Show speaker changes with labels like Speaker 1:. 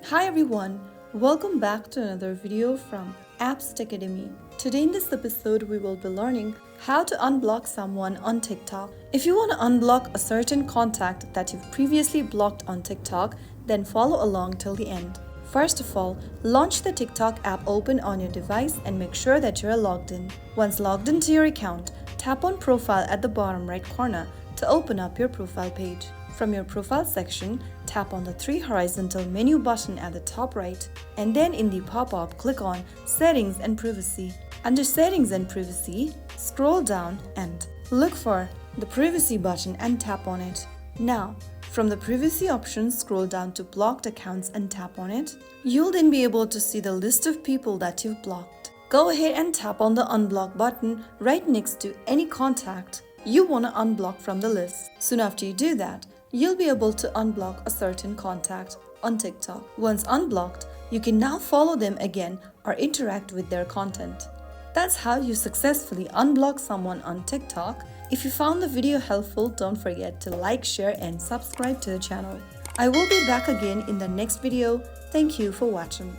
Speaker 1: Hi everyone, welcome back to another video from Apps Tech Academy. Today in this episode we will be learning how to unblock someone on TikTok. If you want to unblock a certain contact that you've previously blocked on TikTok, then follow along till the end. First of all, launch the TikTok app open on your device and make sure that you're logged in. Once logged into your account, tap on Profile at the bottom right corner to open up your profile page. From your profile section, tap on the three horizontal menu button at the top right, and then in the pop-up, click on Settings and Privacy. Under Settings and Privacy, scroll down and look for the Privacy button and tap on it. Now, from the Privacy option, scroll down to Blocked Accounts and tap on it. You'll then be able to see the list of people that you've blocked. Go ahead and tap on the Unblock button right next to any contact you want to unblock from the list. Soon after you do that, you'll be able to unblock a certain contact on TikTok. Once unblocked, you can now follow them again or interact with their content. That's how you successfully unblock someone on TikTok. If you found the video helpful, don't forget to like, share and subscribe to the channel. I will be back again in the next video. Thank you for watching.